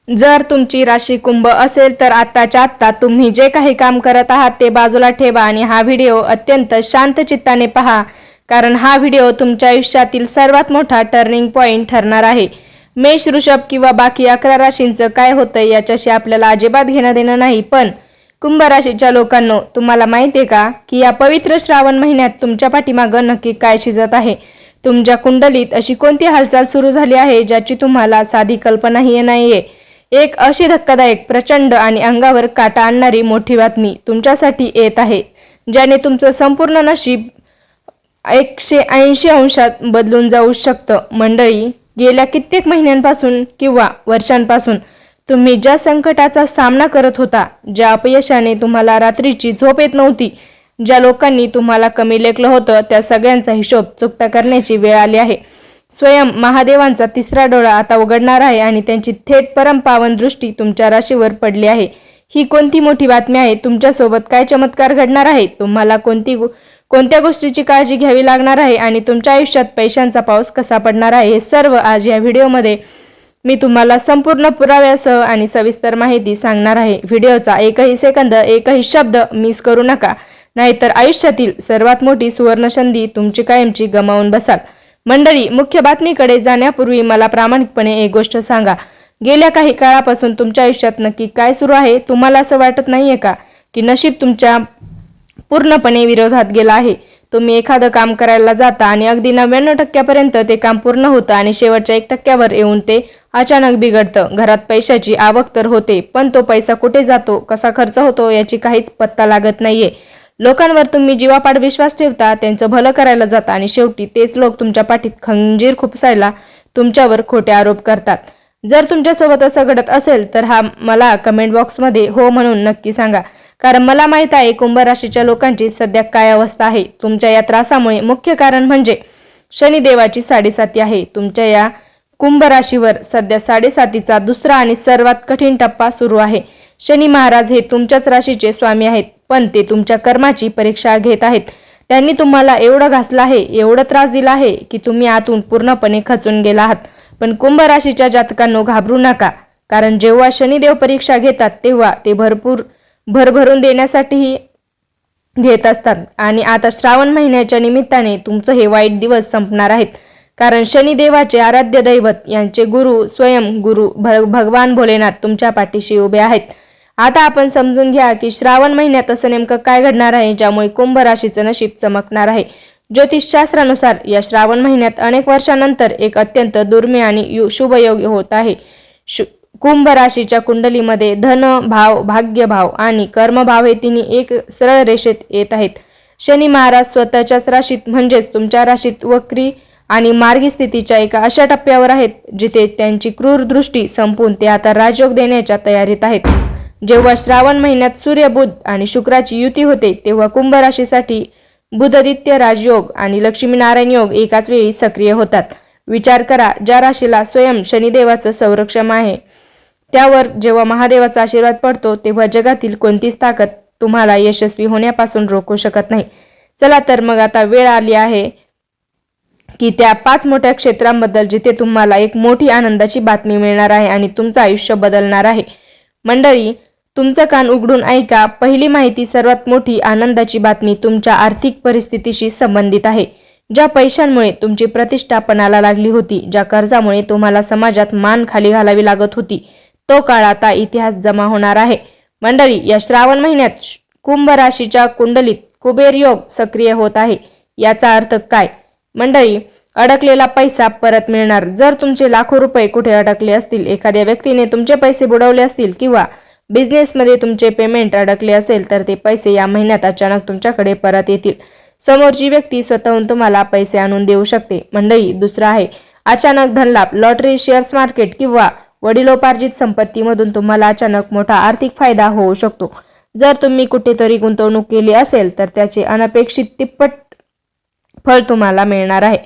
जर तुमची राशी कुंभ असेल तर आत्ताच्या आत्ता तुम्ही जे काही काम करत आहात ते बाजूला ठेवा आणि हा व्हिडिओ अत्यंत शांत चित्ताने पहा, कारण हा व्हिडिओ तुमच्या आयुष्यातील सर्वात मोठा टर्निंग पॉइंट ठरणार आहे. मेष, वृषभ किंवा बाकी 11 राशींचं काय होतंय याच्याशी आपल्याला अजिबात घेणं देणं नाही, पण कुंभ राशीच्या लोकांनो, तुम्हाला माहिती आहे का की या पवित्र श्रावण महिन्यात तुमच्या पाठीमागं नक्की काय शिजत आहे? तुमच्या कुंडलीत अशी कोणती हालचाल सुरू झाली आहे ज्याची तुम्हाला साधी कल्पनाही नाहीये. एक अशी धक्कादायक, प्रचंड आणि अंगावर काटा आणणारी मोठी बातमी तुमच्यासाठी येत आहे, ज्याने तुमचं संपूर्ण नशीब 180 अंशात बदलून जाऊ शकतं. मंडळी, गेल्या कित्येक महिन्यांपासून किंवा वर्षांपासून तुम्ही ज्या संकटाचा सामना करत होता, ज्या अपयशाने तुम्हाला रात्रीची झोप येत नव्हती, ज्या लोकांनी तुम्हाला कमी लेखलं होतं, त्या सगळ्यांचा हिशोब चुकता करण्याची वेळ आली आहे. स्वयं महादेवांचा तिसरा डोळा आता उघडणार आहे आणि त्यांची थेट परमपावन दृष्टी तुमच्या राशीवर पडली आहे. ही कोणती मोठी बातमी आहे? तुमच्यासोबत काय चमत्कार घडणार आहे? तुम्हाला कोणत्या गोष्टीची काळजी घ्यावी लागणार आहे आणि तुमच्या आयुष्यात पैशांचा पाऊस कसा पडणार आहे, हे सर्व आज या व्हिडिओमध्ये मी तुम्हाला संपूर्ण पुराव्यासह आणि सविस्तर माहिती सांगणार आहे. व्हिडिओचा एकही सेकंद, एकही शब्द मिस करू नका, नाहीतर आयुष्यातील सर्वात मोठी सुवर्णसंधी तुमची कायमची गमावून बसाल. मंडळी, मुख्य बातमीकडे जाण्यापूर्वी मला प्रामाणिकपणे एक गोष्ट सांगा. गेल्या काही काळापासून तुमच्या आयुष्यात नक्की काय सुरू आहे? तुम्हाला असं वाटत नाहीये का की नशीब तुमच्या पूर्णपणे विरोधात गेला आहे? तुम्ही एखादं काम करायला जाता आणि अगदी 99% ते काम पूर्ण होतं आणि शेवटच्या 1% येऊन ते अचानक बिघडतं. घरात पैशाची आवक तर होते, पण तो पैसा कुठे जातो, कसा खर्च होतो याची काहीच पत्ता लागत नाहीये. लोकांवर तुम्ही जीवापाड विश्वास ठेवता, त्यांचं भलं करायला जाता आणि शेवटी तेच लोक तुमच्या पाठीत खंजीर खुपसायला तुमच्यावर खोटे आरोप करतात. जर तुमच्यासोबत असं घडत असेल तर मला कमेंट बॉक्समध्ये हो म्हणून नक्की सांगा, कारण मला माहित आहे कुंभ राशीच्या लोकांची सध्या काय अवस्था आहे. तुमच्या या त्रासामुळे मुख्य कारण म्हणजे शनिदेवाची 7.5 आहे. तुमच्या या कुंभ राशीवर सध्या 7.5चा दुसरा आणि सर्वात कठीण टप्पा सुरू आहे. शनी महाराज हे तुमच्याच राशीचे स्वामी आहेत, पण ते तुमच्या कर्माची परीक्षा घेत आहेत. त्यांनी तुम्हाला एवढं घासलं आहे, एवढं त्रास दिला आहे की तुम्ही आतून पूर्णपणे खचून गेला आहात. पण कुंभ राशीच्या जातकांनो, घाबरू नका, कारण जेव्हा शनिदेव परीक्षा घेतात तेव्हा ते भरभरून देण्यासाठीही घेत असतात. आणि आता श्रावण महिन्याच्या निमित्ताने तुमचं हे वाईट दिवस संपणार आहेत, कारण शनिदेवाचे आराध्य दैवत यांचे गुरु स्वयं गुरु भगवान भोलेनाथ तुमच्या पाठीशी उभे आहेत. आता आपण समजून घ्या की श्रावण महिन्यात असं नेमकं काय घडणार आहे ज्यामुळे कुंभ राशीचं नशीब चमकणार आहे. ज्योतिषशास्त्रानुसार या श्रावण महिन्यात अनेक वर्षांनंतर एक अत्यंत दुर्मिळ आणि शुभयोग होत आहे. कुंभ राशीच्या कुंडलीमध्ये धन भाव, भाग्य भाव आणि कर्म भाव हे तिन्ही एक सरळ रेषेत येत आहेत. शनी महाराज स्वतःच्याच राशीत म्हणजेच तुमच्या राशीत वक्री आणि मार्गी स्थितीच्या एका अशा टप्प्यावर आहेत जिथे त्यांची क्रूर दृष्टी संपून ते आता राजयोग देण्याच्या तयारीत आहेत. जेव्हा श्रावण महिन्यात सूर्य, बुध आणि शुक्राची युती होते तेव्हा कुंभ राशीसाठी बुधादित्य राजयोग आणि लक्ष्मीनारायण योग एकाच वेळी सक्रिय होतात. विचार करा, ज्या राशीला स्वयं शनिदेवाचं संरक्षण आहे त्यावर जेव्हा महादेवाचा आशीर्वाद पडतो तेव्हा जगातील कोणतीच ताकद तुम्हाला यशस्वी होण्यापासून रोखू शकत नाही. चला तर मग आता वेळ आली आहे की त्या 5 मोठ्या क्षेत्रांबद्दल जिथे तुम्हाला एक मोठी आनंदाची बातमी मिळणार आहे आणि तुमचं आयुष्य बदलणार आहे. मंडळी, तुमचं कान उघडून ऐका. पहिली माहिती, सर्वात मोठी आनंदाची बातमी तुमच्या आर्थिक परिस्थितीशी संबंधित आहे. ज्या पैशांमुळे तुमची प्रतिष्ठा पणाला लागली होती, ज्या कर्जामुळे तुम्हाला समाजात मान खाली घालावी लागत होती, तो काळ आता इतिहास जमा होणार आहे. मंडळी, या श्रावण महिन्यात कुंभ राशीच्या कुंडलीत कुबेर योग सक्रिय होत आहे. याचा अर्थ काय? मंडळी, अडकलेला पैसा परत मिळणार. जर तुमचे लाखो रुपये कुठे अडकले असतील, एखाद्या व्यक्तीने तुमचे पैसे बुडवले असतील किंवा बिझनेसमध्ये तुमचे पेमेंट अडकले असेल तर ते पैसे या महिन्यात अचानक तुमच्याकडे परत येतील. समोरची व्यक्ती स्वतःहून तुम्हाला पैसे आणून देऊ शकते. मंडळी, दुसरा आहे अचानक धनलाभ. लॉटरी, शेअर्स मार्केट किंवा वडिलोपार्जित संपत्तीमधून तुम्हाला अचानक मोठा आर्थिक फायदा होऊ शकतो. जर तुम्ही कुठेतरी गुंतवणूक केली असेल तर त्याचे अनपेक्षित तिप्पट फळ तुम्हाला मिळणार आहे.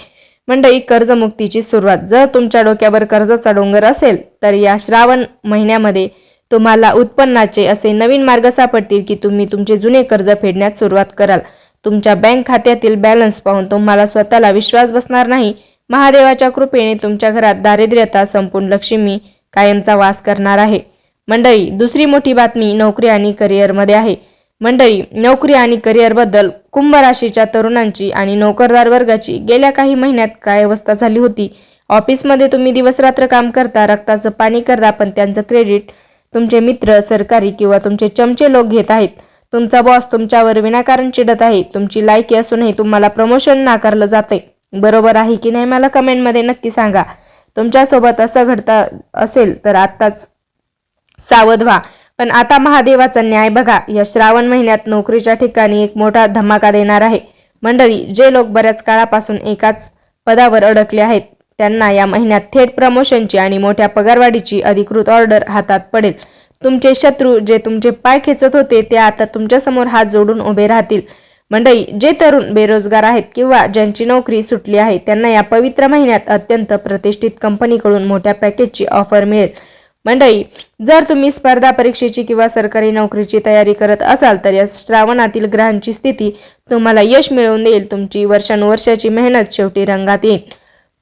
मंडळी, कर्जमुक्तीची सुरुवात. जर तुमच्या डोक्यावर कर्जाचा डोंगर असेल तर या श्रावण महिन्यामध्ये तुम्हाला उत्पन्नाचे असे नवीन मार्ग सापडतील की तुम्ही तुमचे जुने कर्ज फेडण्यास सुरुवात कराल. तुमच्या बँक खात्यातील बॅलन्स पाहून तुम्हाला स्वतःला विश्वास बसणार नाही. महादेवाच्या कृपेने तुमच्या घरात दारिद्र्यता संपून लक्ष्मी कायमचा वास करणार आहे. मंडळी, दुसरी मोठी बातमी नोकरी आणि करिअरमध्ये आहे. मंडळी, नोकरी आणि करिअरबद्दल कुंभ राशीच्या तरुणांची आणि नोकरदार वर्गाची गेल्या काही महिन्यात काय अवस्था झाली होती. ऑफिसमध्ये तुम्ही दिवसरात्र काम करता, रक्ताचं पाणी करता, पण त्यांचं क्रेडिट तुमचे मित्र, सरकारी किंवा तुमचे चमचे लोक घेत आहेत. तुमचा बॉस तुमच्यावर विनाकारण चिडत आहे. तुमची लायकी असूनही तुम्हाला प्रमोशन नाकारलं जाते. बरोबर आहे की नाही मला कमेंटमध्ये नक्की सांगा. तुमच्यासोबत असं घडतं असेल तर आत्ताच सावध व्हा. पण आता महादेवाचा न्याय बघा. या श्रावण महिन्यात नोकरीच्या ठिकाणी एक मोठा धमाका देणार आहे. मंडळी, जे लोक बऱ्याच काळापासून एकाच पदावर अडकले आहेत त्यांना या महिन्यात थेट प्रमोशनची आणि मोठ्या पगारवाढीची अधिकृत ऑर्डर हातात पडेल. तुमचे शत्रू जे तुमचे पाय खेचत होते ते आता तुमच्यासमोर हात जोडून उभे राहतील. मंडळी, जे तरुण बेरोजगार आहेत किंवा ज्यांची नोकरी सुटली आहे त्यांना या पवित्र महिन्यात अत्यंत प्रतिष्ठित कंपनीकडून मोठ्या पॅकेजची ऑफर मिळेल. मंडळी, जर तुम्ही स्पर्धा परीक्षेची किंवा सरकारी नोकरीची तयारी करत असाल तर या श्रावणातील ग्रहांची स्थिती तुम्हाला यश मिळवून देईल. तुमची वर्षानुवर्षाची मेहनत शेवटी रंगात येईल.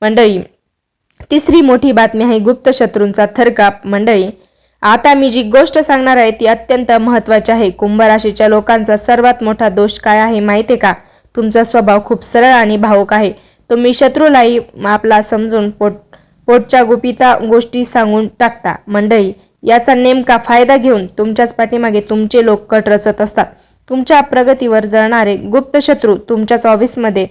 मंडळी, तिसरी मोठी बातमी आहे गुप्त शत्रूंचा थरकाप. मंडळी, आता मी जी गोष्ट सांगणार आहे ती अत्यंत महत्त्वाची आहे. कुंभ राशीच्या लोकांचा सर्वात मोठा दोष काय आहे माहिती आहे का? तुमचा स्वभाव खूप सरळ आणि भावुक आहे. तुम्ही शत्रूलाही आपला समजून पोटच्या गुपिता गोष्टी सांगून टाकता. मंडळी, याचा नेमका फायदा घेऊन तुमच्याच पाठीमागे तुमचे लोक कट रचत असतात. तुमच्या प्रगतीवर जळणारे गुप्त शत्रू तुमच्याच ऑफिसमध्ये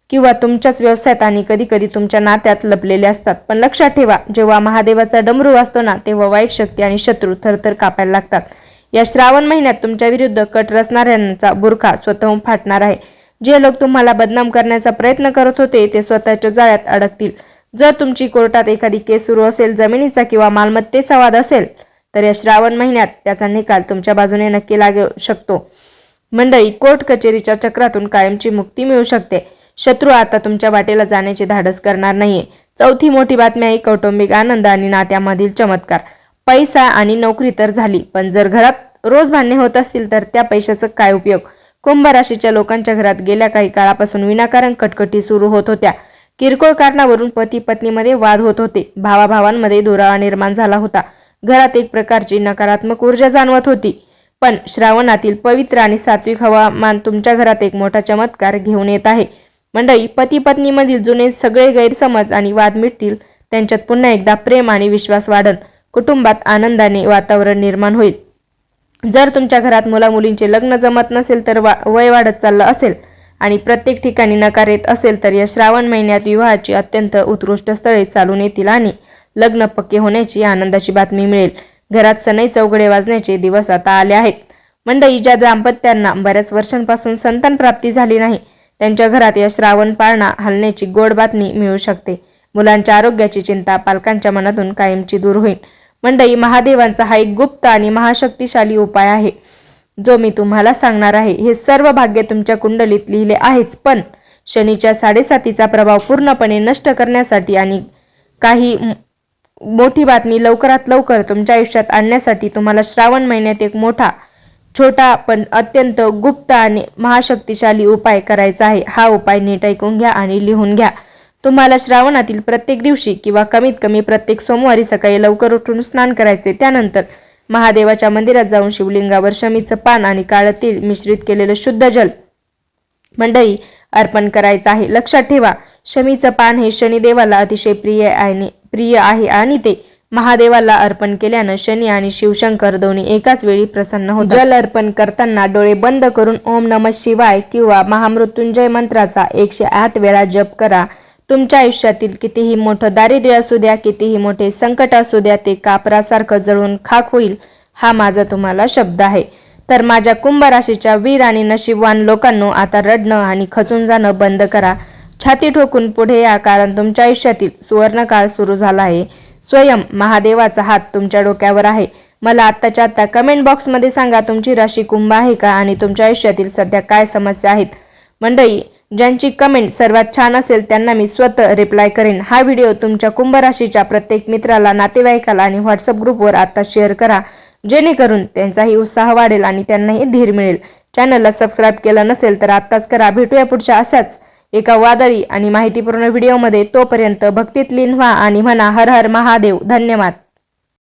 किंवा तुमच्याच व्यवसायात आणि कधी कधी तुमच्या नात्यात लपलेले असतात. पण लक्षात ठेवा, जेव्हा महादेवाचा डमरू वाजतो ना तेव्हा वाईट शक्ती आणि शत्रू थरथर कापायला लागतात. या श्रावण महिन्यात तुमच्या विरुद्ध कट रचणाऱ्यांचा बुरखा स्वतःहून फाटणार आहे. जे लोक तुम्हाला बदनाम करण्याचा प्रयत्न करत होते ते स्वतःच्या जाळ्यात अडकतील. जर तुमची कोर्टात एखादी केस सुरू असेल, जमिनीचा किंवा मालमत्तेचा वाद असेल तर या श्रावण महिन्यात त्याचा निकाल तुमच्या बाजूने नक्की लागू शकतो. मंडळी, कोर्ट कचेरीच्या चक्रातून कायमची मुक्ती मिळू शकते. शत्रू आता तुमच्या वाटेला जाण्याचे धाडस करणार नाहीये. चौथी मोठी बातमी आहे कौटुंबिक आनंद आणि नात्यामधील चमत्कार. पैसा आणि नोकरी तर झाली, पण जर घरात रोज भांडणे होत असतील तर त्या पैशाचा काय उपयोग? कुंभ राशीच्या लोकांच्या घरात गेल्या काही काळापासून विनाकारण कटकटी सुरू होत होत्या. किरकोळ कारणावरून पती पत्नीमध्ये वाद होत होते. भावाभावांमध्ये दुरावा निर्माण झाला होता. घरात एक प्रकारची नकारात्मक ऊर्जा जाणवत होती. पण श्रावणातील पवित्र आणि सात्विक हवामान तुमच्या घरात एक मोठा चमत्कार घेऊन येत आहे. मंडळी, पती पत्नीमधील जुने सगळे गैरसमज आणि वाद मिटतील. त्यांच्यात पुन्हा एकदा प्रेम आणि विश्वास वाढन. कुटुंबात आनंदाने वातावरण निर्माण होईल. जर तुमच्या घरात मुलामुलींचे लग्न जमत नसेल तर वय वाढत चाललं असेल आणि प्रत्येक ठिकाणी नकार येत असेल तर या श्रावण महिन्यात विवाहाची अत्यंत उत्कृष्ट स्थळे चालून येतील आणि लग्न पक्के होण्याची आनंदाची बातमी मिळेल. घरात सनई चौघडे वाजण्याचे दिवस आता आले आहेत. मंडळी, ज्या दाम्पत्यांना बऱ्याच वर्षांपासून संतान प्राप्ती झाली नाही त्यांच्या घरात या श्रावण पाळणा हलण्याची गोड बातमी मिळू शकते. मुलांच्या आरोग्याची चिंता पालकांच्या मनातून कायमची दूर होईल. मंडळी, महादेवांचा हा एक गुप्त आणि महाशक्तिशाली उपाय आहे जो मी तुम्हाला सांगणार आहे. हे सर्व भाग्य तुमच्या कुंडलीत लिहिले आहेच, पण शनीच्या 7.5चा प्रभाव पूर्णपणे नष्ट करण्यासाठी आणि काही मोठी बातमी लवकरात लवकर तुमच्या आयुष्यात आणण्यासाठी तुम्हाला श्रावण महिन्यात एक छोटा पण अत्यंत गुप्त आणि महाशक्तिशाली उपाय करायचा आहे. हा उपाय नीट ऐकून घ्या आणि लिहून घ्या. तुम्हाला श्रावणातील प्रत्येक दिवशी किंवा कमीत कमी प्रत्येक सोमवारी सकाळी लवकर उठून स्नान करायचे. त्यानंतर महादेवाच्या मंदिरात जाऊन शिवलिंगावर शमीचं पान आणि काळं तीळ मिश्रित केलेलं शुद्ध जल मंडळी अर्पण करायचं आहे. लक्षात ठेवा, शमीचं पान हे शनिदेवाला अतिशय प्रिय आहे आणि ते महादेवाला अर्पण केल्यानं शनी आणि शिवशंकर दोन्ही एकाच वेळी प्रसन्न होतात. जल अर्पण करताना डोळे बंद करून ओम नमः शिवाय किंवा महामृत्युंजय मंत्राचा 108 वेळा जप करा. तुमच्या आयुष्यातील कितीही मोठं दारिद्र्य असू द्या, कितीही मोठे संकट असू द्या, ते कापरासारखं जळून खाक होईल. हा माझा तुम्हाला शब्द आहे. तर माझ्या कुंभ राशीच्या वीर आणि नशीबवान लोकांनो, आता रडणं आणि खचून जाणं बंद करा. छाती ठोकून पुढे या, कारण तुमच्या आयुष्यातील सुवर्णकाळ सुरू झाला आहे. स्वयं महादेवाचा हात तुमच्या डोक्यावर आहे. मला आत्ताच्या आत्ता कमेंट बॉक्समध्ये सांगा तुमची राशी कुंभ आहे का आणि तुमच्या आयुष्यातील सध्या काय समस्या आहेत. मंडळी, ज्यांची कमेंट सर्वात छान असेल त्यांना मी स्वतः रिप्लाय करेन. हा व्हिडिओ तुमच्या कुंभ राशीच्या प्रत्येक मित्राला, नातेवाईकाला आणि व्हॉट्सअप ग्रुपवर आता शेअर करा, जेणेकरून त्यांचाही उत्साह वाढेल आणि त्यांनाही धीर मिळेल. चॅनलला सबस्क्राईब केलं नसेल तर आत्ताच करा. भेटूया पुढच्या अशाच एका वादळी आणि माहितीपूर्ण व्हिडिओमध्ये. तोपर्यंत भक्तीत लीन व्हा आणि म्हणा हर हर महादेव. धन्यवाद.